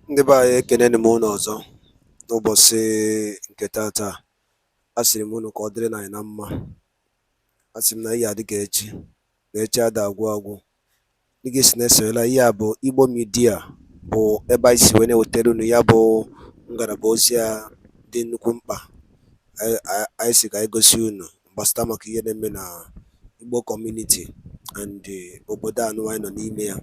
Ndị be anyị ekeneni m unu ọzọ n'ụbọchị nke taata. Asịrị m unu ka ọ dịrị anyị na mma. Asị m na ihe adị ka echi na echi ada agwụ agwụ. Ndị ga-esi na-esonyela ihe a bụ Igbo Media, bụ ebe anyị si wee na-ewetara unu ya bụ ngalaba ozi a dị nnukwu mkpa. Anyị si ka anyị gosi unu gbasara maka ihe na-eme na Igbo community and obodo anụ anyị nọ n'ime ya.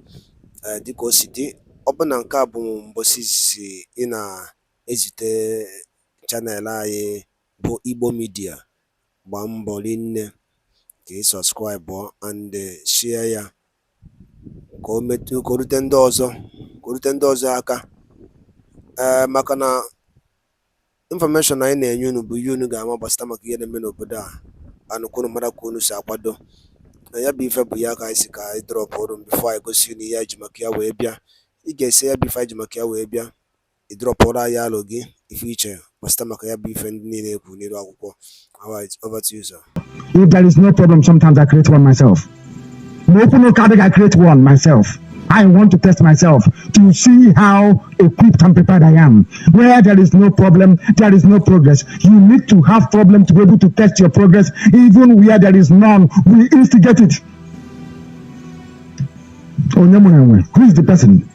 Dịka o si dị, ọ bụ na nke a bụ mbọsị izizi ị na-ezite chanel anyị bụ Igbo Media, gbaa mbọ rinne ka ị sọbskraịbụ and share ya ka o rute ndị ọzọ aka. Maka na infọmeshọn anyị na-enye unu bụ ihe unu ga-ama gbasara maka ihe na-eme n'obodo a, anụkwunu mara ka unu si akwado na ya bụ ife bụ ya ka anyị si ka anyị drọpụ ọrụ bifo anyị gosi unu ihe anyị ji maka ya wee bịa. Ị ga-esi ya bụ ife anyị ji maka ya wee bịa, ị drọpụrụ anyị alụ gị ife iche gbasara maka ya bụ ife ndị niile ekwu n'iru akwụkwọ. Alright, over to you, sir. If there is no problem, sometimes I create one myself. I create one myself. I want to test myself to see how equipped and prepared I am. Where there is no problem, there is no progress. You need to have problem to be able to test your progress. Even where there is none, we instigate it. Who is the person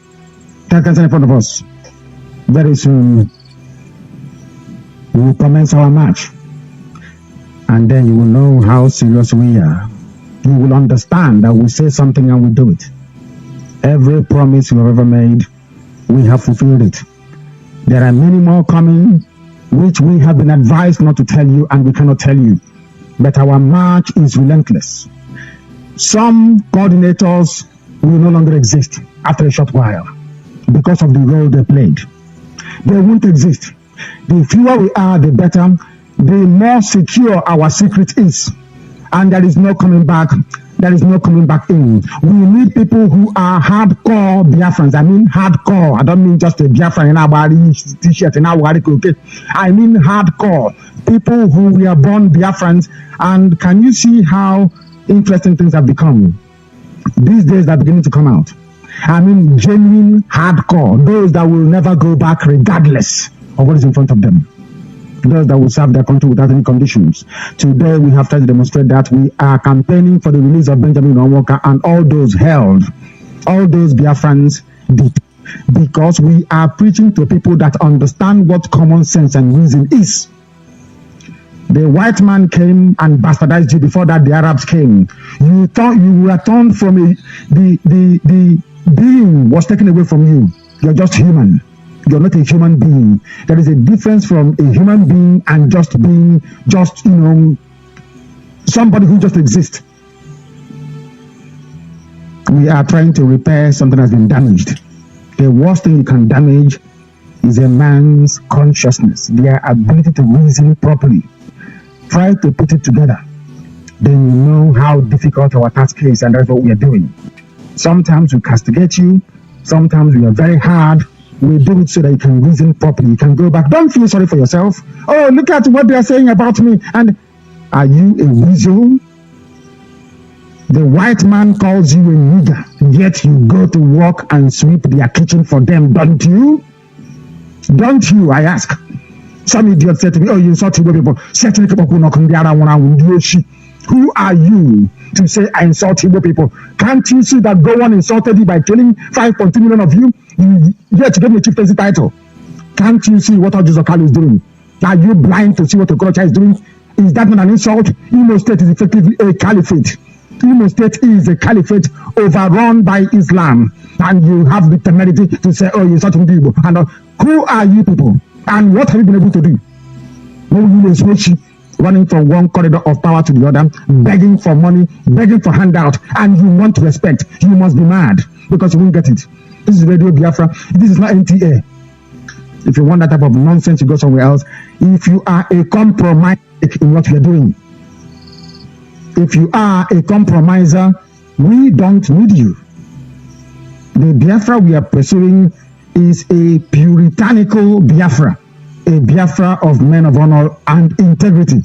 that can stand in front of us? Very soon, we will commence our march. And then you will know how serious we are. You will understand that we say something and we do it. Every promise we have ever made, we have fulfilled it. There are many more coming, which we have been advised not to tell you, and we cannot tell you. But our march is relentless. Some coordinators will no longer exist after a short while because of the role they played. They won't exist. The fewer we are, the better, the more secure our secret is. And there is no coming back. There is no coming back in. We need people who are hardcore Biafrans. I mean hardcore. I don't mean just a Biafran in our body t-shirt in our body. Okay. I mean hardcore. People who were born Biafrans. And can you see how interesting things have become? These days they're beginning to come out. I mean genuine hardcore. Those that will never go back regardless of what is in front of them. Those that will serve their country without any conditions. Today we have tried to demonstrate that we are campaigning for the release of Benjamin Onwuka and all those held, all those Biafrans did, because we are preaching to people that understand what common sense and reason is. The white man came and bastardized you. Before that, the Arabs came. You thought you were turned from the being was taken away from you. You're just human. You're not a human being. There is a difference from a human being and just being, somebody who just exists. We are trying to repair something that has been damaged. The worst thing you can damage is a man's consciousness, their ability to reason properly. Try to put it together. Then you know how difficult our task is, and that's what we are doing. Sometimes we castigate you. Sometimes we are very hard. We do it so that you can reason properly. You can go back. Don't feel sorry for yourself. Oh, look at what they are saying about me. And are you a weasel? The white man calls you a nigger, yet you go to work and sweep their kitchen for them, don't you? Don't you, I ask? Some idiot said to me, oh, you insult Igbo people. Who are you to say I insult Igbo people? Can't you see that Gowon insulted you by killing 5.2 million of you? Yet you gave me a chieftaincy title. Can't you see what Ojo Zokalo is doing? Are you blind to see what Okorocha is doing? Is that not an insult? Imo State is effectively a caliphate. Imo State is a caliphate overrun by Islam. And you have the temerity to say, oh, you're insulting Igbo. And who are you people? And what have you been able to do? Running from one corridor of power to the other, begging for money, begging for handout, and you want respect. You must be mad because you won't get it. This is Radio Biafra. This is not NTA. If you want that type of nonsense, you go somewhere else. If you are a compromiser in what you're doing, if you are a compromiser, we don't need you. The Biafra we are pursuing is a puritanical Biafra. A Biafra of men of honor and integrity,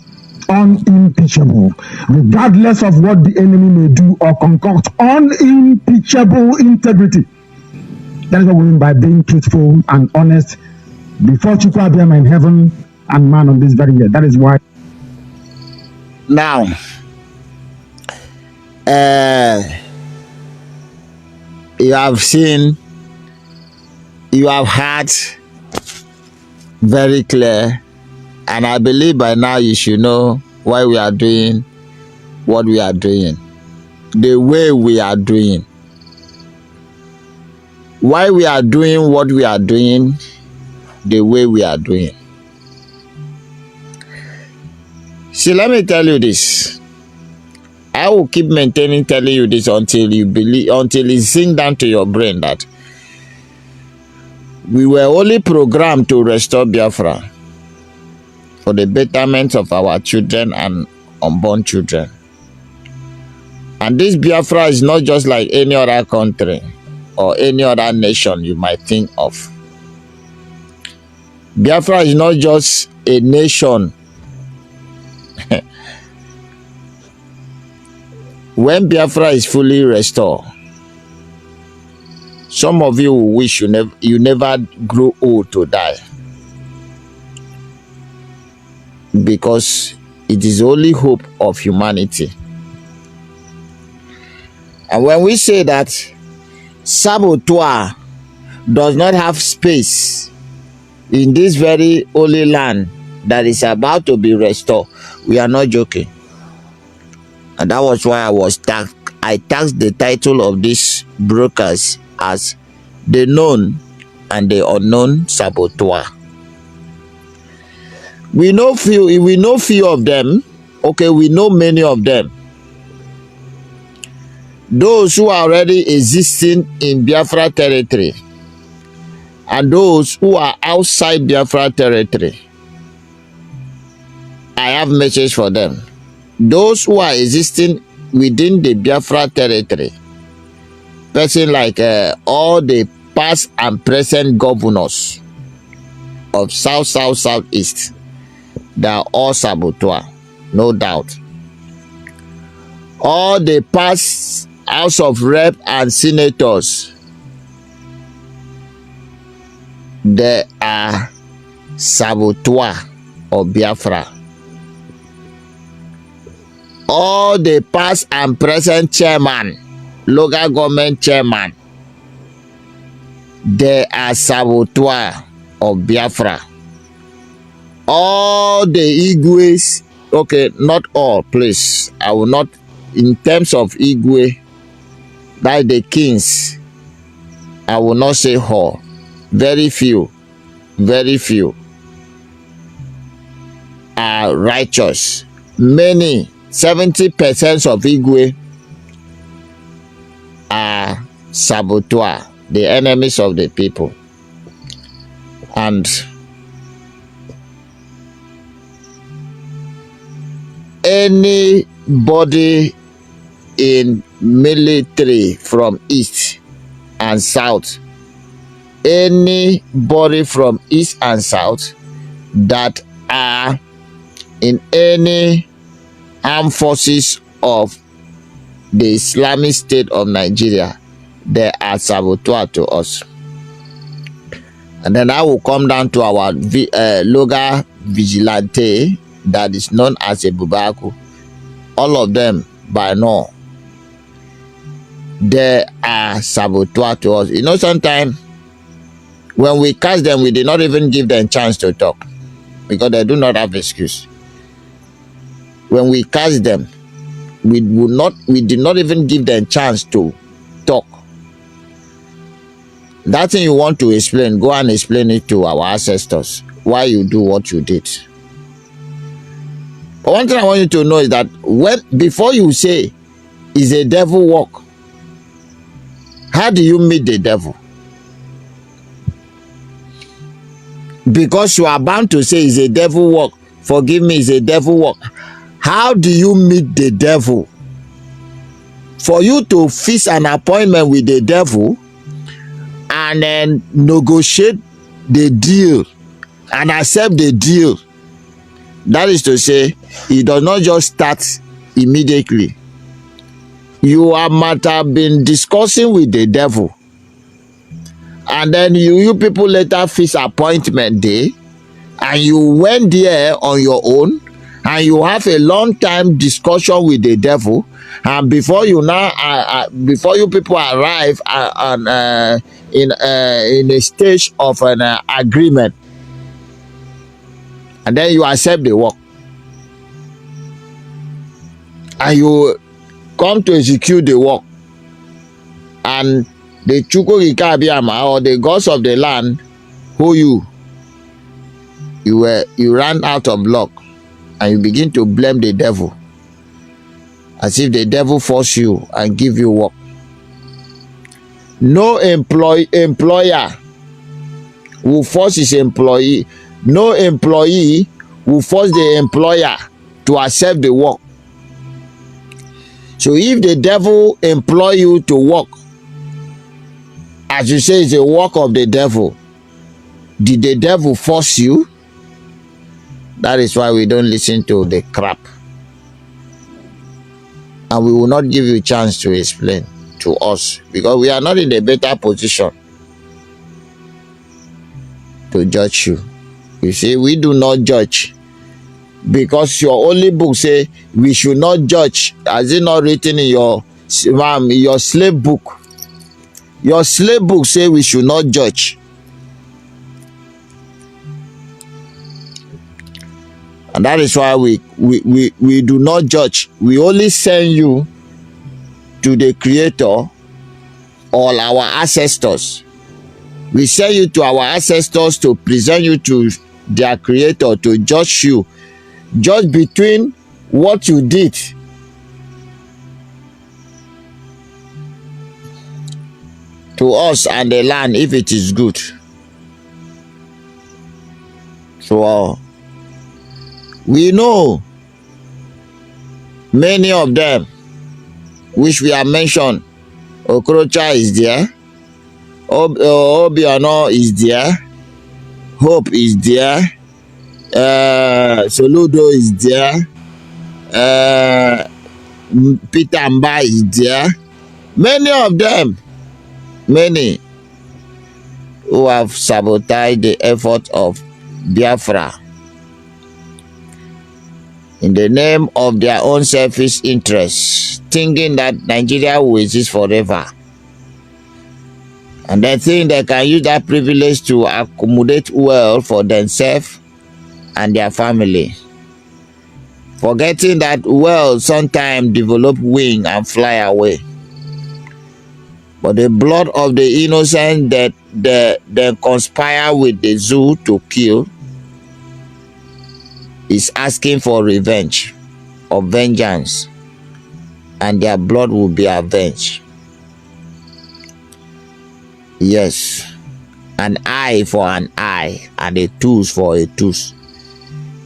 unimpeachable, regardless of what the enemy may do or concoct, unimpeachable integrity. That is what we mean by being truthful and honest before Chukwu Abiyama in heaven and man on this very year. That is why. Now, you have seen, you have heard very clear, and I believe by now you should know why we are doing what we are doing, the way we are doing, why we are doing what we are doing, the way we are doing. See, let me tell you this. I will keep maintaining telling you this until you believe, until it sinks down to your brain that we were only programmed to restore Biafra for the betterment of our children and unborn children. And this Biafra is not just like any other country or any other nation you might think of. Biafra is not just a nation. When Biafra is fully restored, some of you will wish you never grew old to die, because it is the only hope of humanity. And when we say that saboteur does not have space in this very holy land that is about to be restored, we are not joking. And that was why I tagged the title of these brokers as the known and the unknown saboteur. We know few of them. Okay, we know many of them. Those who are already existing in Biafra territory and those who are outside Biafra territory. I have message for them. Those who are existing within the Biafra territory, person like all the past and present governors of South, South, Southeast, they are all saboteurs, no doubt. All the past House of Rep and Senators, they are saboteurs of Biafra. All the past and present chairman, local government chairman, they are saboteurs of Biafra. All the Igwes, okay, not all, please. I will not, in terms of Igwe, like the kings, I will not say all. Very few are righteous. Many, 70% of Igwe are saboteurs, the enemies of the people. And anybody in military from east and south, anybody from east and south that are in any armed forces of the Islamic State of Nigeria, they are saboteurs to us. And then I will come down to our local vigilante that is known as a Bubaku. All of them, by now, they are saboteurs to us. You know, sometimes when we catch them, we did not even give them a chance to talk because they do not have excuse. When we catch them, we did not even give them a chance to talk. That thing you want to explain, go and explain it to our ancestors, why you do what you did. But one thing I want you to know is that before you say, is a devil work, how do you meet the devil? Because you are bound to say is a devil work, forgive me, is a devil work. How do you meet the devil? For you to fix an appointment with the devil and then negotiate the deal and accept the deal, that is to say, it does not just start immediately. You might have been discussing with the devil, and then you people later fix appointment day, and you went there on your own, and you have a long time discussion with the devil, and before you before you people arrive in a stage of an agreement, and then you accept the work, and you come to execute the work, and the Chukwukabiyama or the gods of the land who you ran out of luck, and you begin to blame the devil as if the devil forced you and give you work. No employer will force his employee. No employee will force the employer to accept the work. So if the devil employ you to work, as you say, it's a work of the devil, did the devil force you? That is why we don't listen to the crap. And we will not give you a chance to explain to us, because we are not in a better position to judge you. You see, we do not judge, because your only book say we should not judge. Has it not written in your slave book? Your slave book say we should not judge. And that is why we do not judge. We only send you to the Creator or our ancestors. We send you to our ancestors to present you to their Creator, to judge you. Judge between what you did to us and the land, if it is good. So we know many of them which we have mentioned. Okrocha is there, Obiano is there, Hope is there, Soludo is there, Peter Mba is there. Many of them, many who have sabotaged the effort of Biafra in the name of their own selfish interests, thinking that Nigeria will exist forever. And they think they can use that privilege to accommodate wealth for themselves and their family, forgetting that wealth sometimes develop wing and fly away. But the blood of the innocent that they conspire with the zoo to kill is asking for revenge or vengeance, and their blood will be avenged. Yes, an eye for an eye and a tooth for a tooth.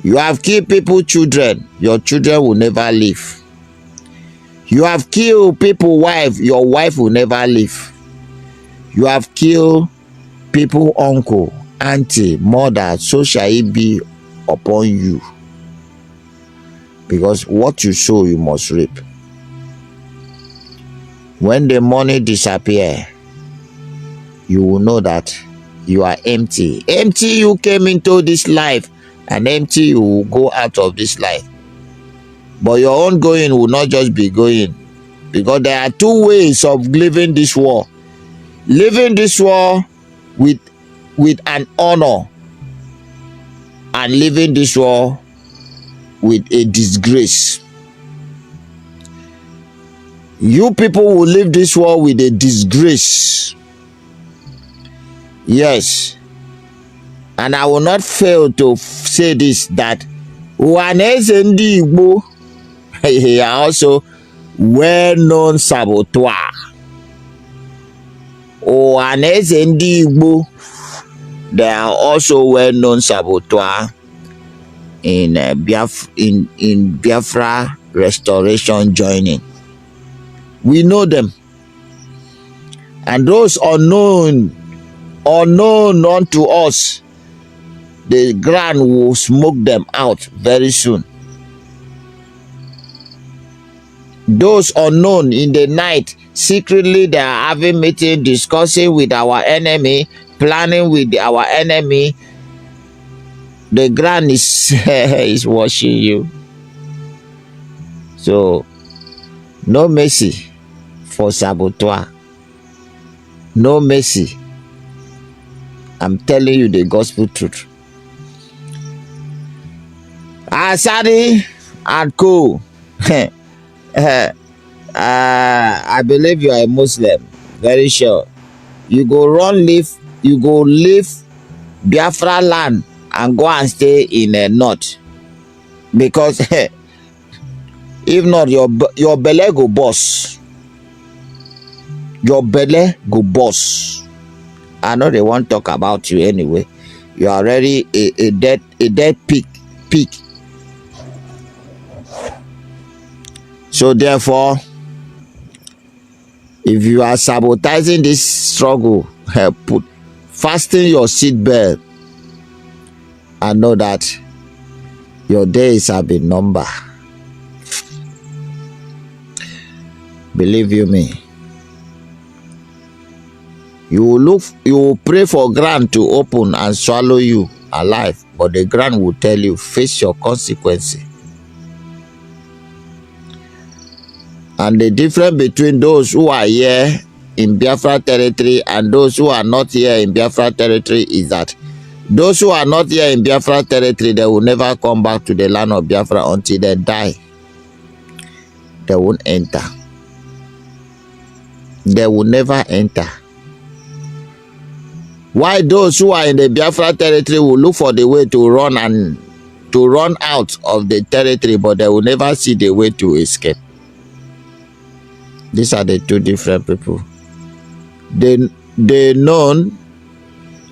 You have killed people's children, your children will never live. You have killed people's wife, your wife will never live. You have killed people's uncle, auntie, mother, so shall it be upon you. Because what you sow, you must reap. When the money disappears, you will know that you are empty. Empty you came into this life, and empty you will go out of this life. But your own going will not just be going, because there are two ways of living this war. Living this war with an honor, and living this war with a disgrace. You people will live this war with a disgrace. Yes. And I will not fail to say this, that Uwaneze Ndi Igbo are also well-known saboteurs. Uwaneze Ndi Igbo, they are also well-known saboteurs in Biafra restoration joining. We know them. And those unknown unto us, the ground will smoke them out very soon. Those unknown in the night, secretly they are having meeting, discussing with our enemy, planning with our enemy. The ground is is watching you. So no mercy for saboteur. No mercy. I'm telling you the gospel truth. Asadi and Co. I believe you are a Muslim. Very sure. You go leave Biafra land and go and stay in the north. Because if not, your belle go bust. Your belle go bust. I know they won't talk about you anyway. You are already a dead pig. So therefore, if you are sabotaging this struggle, fasten your seatbelt and know that your days have been numbered. Believe you me. You will pray for ground to open and swallow you alive, but the ground will tell you, face your consequences. And the difference between those who are here in Biafra territory and those who are not here in Biafra territory is that those who are not here in Biafra territory, they will never come back to the land of Biafra until they die. They won't enter. They will never enter. Why those who are in the Biafra territory will look for the way to run out of the territory, but they will never see the way to escape. These are the two different people. The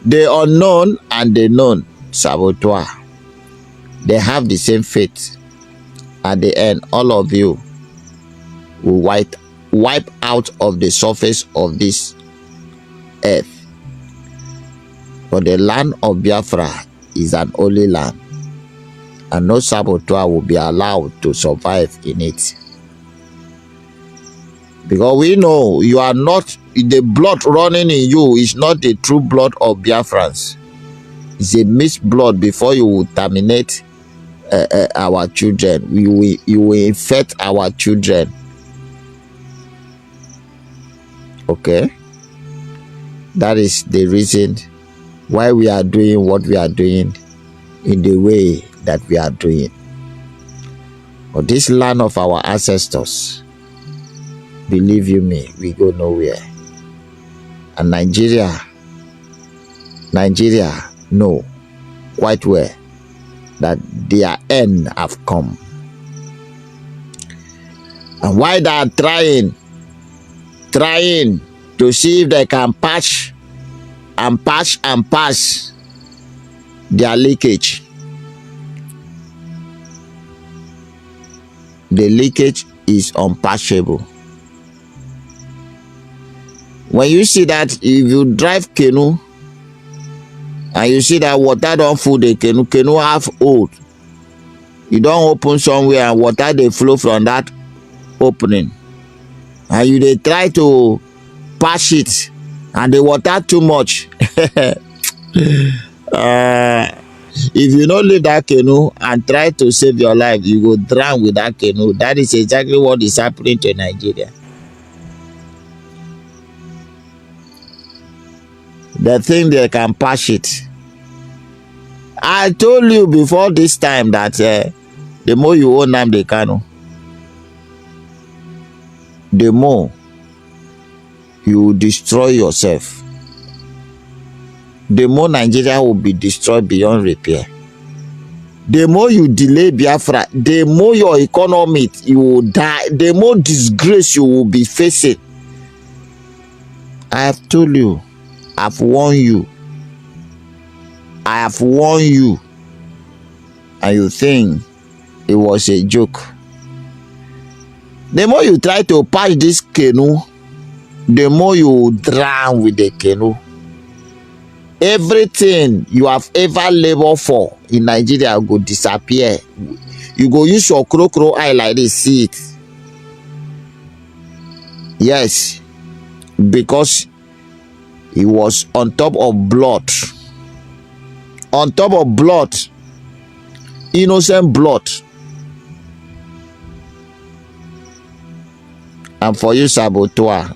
unknown and the known saboteur. They have the same fate. At the end, all of you will wipe out of the surface of this earth. But the land of Biafra is an holy land, and no saboteur will be allowed to survive in it. Because we know you are not, the blood running in you is not the true blood of Biafrans. It's a mixed blood. Before you will terminate our children, you will infect our children. Okay? That is the reason why we are doing what we are doing in the way that we are doing. But this land of our ancestors, believe you me, we go nowhere. And Nigeria know quite well that their end have come. And why they are trying to see if they can patch their leakage. The leakage is unpatchable. When you see that, if you drive canoe and you see that water don't full the canoe half old, you don't open somewhere and water they flow from that opening, and you they try to patch it and the water too much. If you don't leave that canoe and try to save your life, you go drown with that canoe. That is exactly what is happening to Nigeria. They think they can patch it. I told you before this time that the more you own them, the canoe, the more you destroy yourself. The more Nigeria will be destroyed beyond repair. The more you delay Biafra, the more your economy you will die, the more disgrace you will be facing. I have told you, I've warned you. I have warned you. And you think it was a joke. The more you try to patch this canoe, the more you will drown with the canoe. Everything you have ever labored for in Nigeria will disappear. You go use your crow eye like this, see it. Yes, because he was on top of blood. On top of blood. Innocent blood. And for you, saboteur,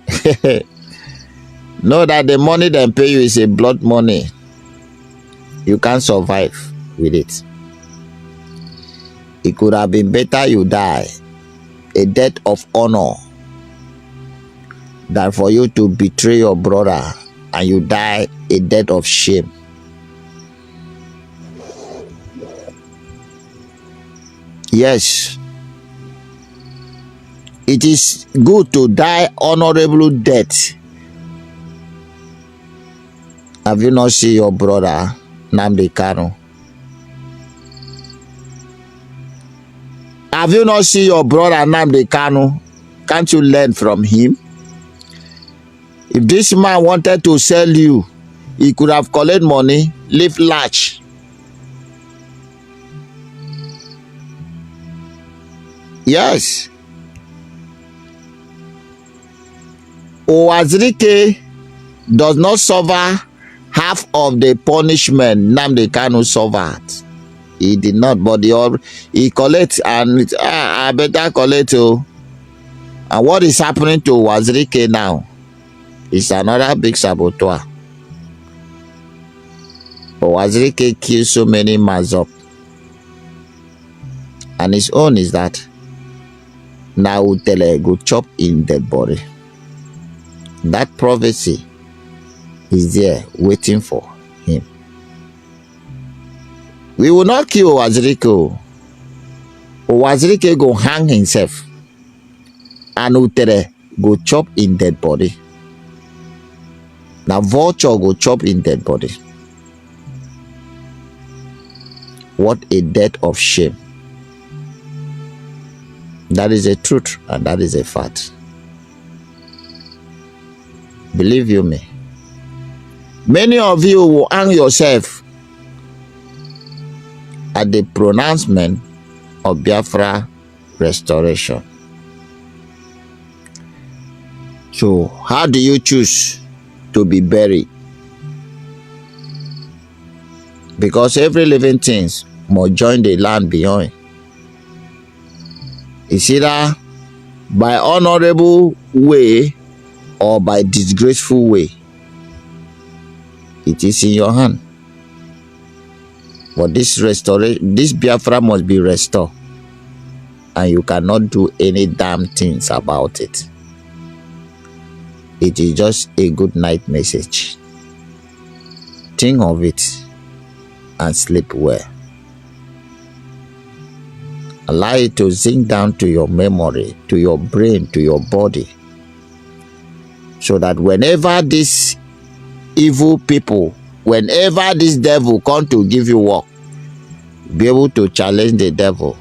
know that the money they pay you is a blood money. You can't survive with it. It could have been better you die a death of honor than for you to betray your brother and you die a death of shame. Yes, it is good to die honorable death. Have you not seen your brother Nnamdi Kanu? Have you not seen your brother Nnamdi Kanu? Can't you learn from him? If this man wanted to sell you, he could have collected money, live large. Yes. Owazirike does not suffer half of the punishment Nnamdi Kanu suffered. He did not, but he collect and I better collect too. And what is happening to Owazirike now is another big saboteur. Owazirike killed so many Mazop. And his own is that now Utele go chop in dead body. That prophecy is there waiting for him. We will not kill Owazirike. Owazirike go hang himself. And Utere go chop in dead body. Now vulture go chop in dead body. What a death of shame. That is a truth and that is a fact. Believe you me. Many of you will hang yourself at the pronouncement of Biafra restoration. So how do you choose to be buried? Because every living thing must join the land behind. It's either by honorable way or by disgraceful way. It is in your hand. But this Biafra must be restored. And you cannot do any damn things about it. It is just a good night message. Think of it and sleep well. Allow it to sink down to your memory, to your brain, to your body. So that whenever these evil people, whenever this devil come to give you work, be able to challenge the devil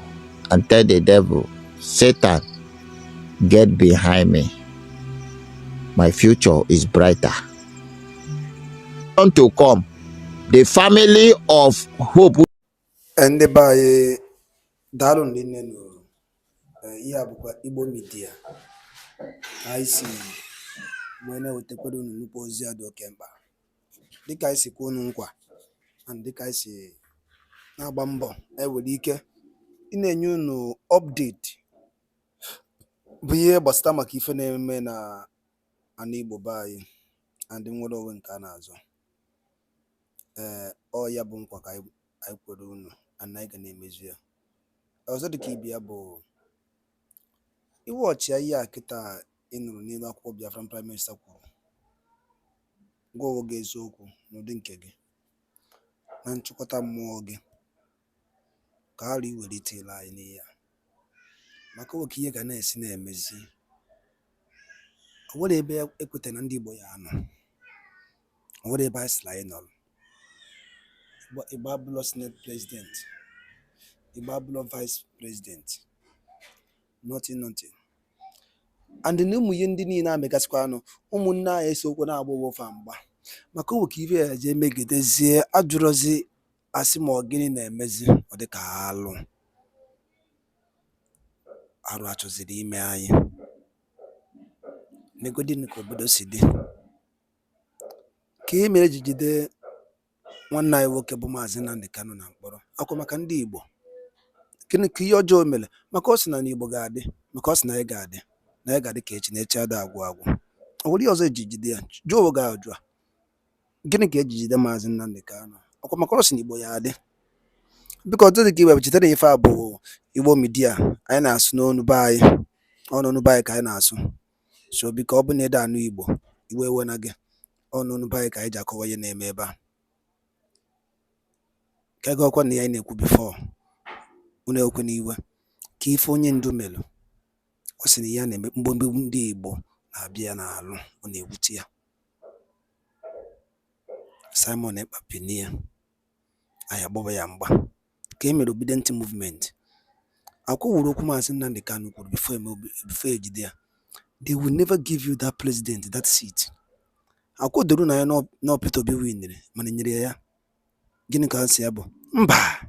and tell the devil, Satan, get behind me. My future is brighter. To come, the family of hope. Ndị be anyị daalụ nne nụ ihe a bụkwa Igbo Media anyị si wee na-ewetakwara unu nnukwu ozi a dị oke mkpa dịka anyị si kwuo unu nkwa na dịka anyị si na-agba mbọ enwere ike ị na-enye unu update bụ ihe gbasara maka ife na-eme na ana Igbo be anyị na ndị nwere onwe nke a na-azọ. Ọ ya bụ nkwa ka anyị kwere unu na anyị ga na-emezu ya. Ọzọ dịka ibe ya bụ iwọchi ihe a kịta ị nụrụ n'elu akwụkwọ Biafran Prime Minister kwuru, gwa onwe gị eziokwu n'ụdị nke gị na nchịkọta mmụọ gị ka ghara iwelitela anyị n'ihe ya, maka oke ihe ga na-esi na-emezi. O nwere ebe ekweta na ndị Igbo ya anọ, o nwere ebe anyị sịrị anyị nọrọ. Igbo abụlọ Senate President, Igbo abụlọ Vice President, nothing. And na ụmụ ihe ndị niile amegasịkwa anụ ụmụnne anyị esokwu na-agba ụwofa mgba maka oke ife ya je megidezie ajụrụzi asị ma ọ gịnị na-emezi ọ dị ka arụ achọziri ime anyị negodin ka obodo si dị. Ka e mere ji jide nwanne anyị nwoke bụ Maazị Nnamdi Kanu na mkpọrọ akwa maka ndị Igbo. Gịnị ka ihe ọjọọ mere? Maka ọ sị na Igbo ga-adị, maka ọ sị na anyị ga-adị, na anyị ga-adị ka echi, na echi ada agwụ agwụ. O nwere ihe ọzọ eji jide ya? Jụọ onwe gị ajụjụ a. Gịnị ka eji jide Maazị Nnamdi Kanu? Ọkwa maka ọ sị na Igbo ya adị. Biko ọ dịghị ka iwe chetara ife a bụ Igbo midia anyị na-asụ n'onu be anyị, ọnụnụ be anyị ka anyị na-asụ. So biko ọ bụ na ede anụ Igbo, iwe ewe na gị, ọnụnụ be anyị ka anyị ji akọwa ihe na-eme ebe a. Ka ego ọkwa na ya anyị na-ekwu bifo, unu ekwe n'iwe ka ife onye ndu melụ, ọ sị na ya na-eme mgbomgbe ndị Igbo na-abịa ya n'alụ, ọ na-ewute ya. Simon Ekpapini ya anyị agbaba ya mgba ka e mere obedient movement. Akwụwụrụ okwu Maazị Nnamdi Kanu kwuru before ejide ya, they will never give you that president, that seat. Akwụdoro na ya na Peter Obi winere mana nyere ya. Gịnị ka ha si ya bụ mba?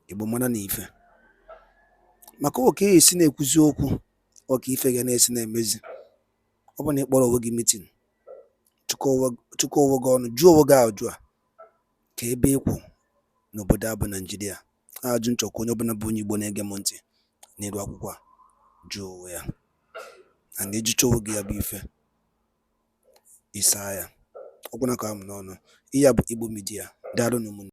Igbo mana na ife maka oke esi na-ekwuzi okwu ọka ife ga na-esi na-emezi. Ọ bụ na ịkpọrọ onwe gị mitin, chụkọ onwe gị ọnụ, jụọ onwe gị ajụ a ka ebe ịkwụ n'obodo a bụ Naijiria. Ajụ nchọkwa onye ọbụla bụ onye Igbo na-ege m ntị n'elu akwụkwọ a, jụọ onwe ya, na na-ejicha onwe gị ya bụ ife isaa ya. Ọgwụna ka m n'ọnụ. Ihe a bụ Igbo midia. Daalụ n'ụmụnne.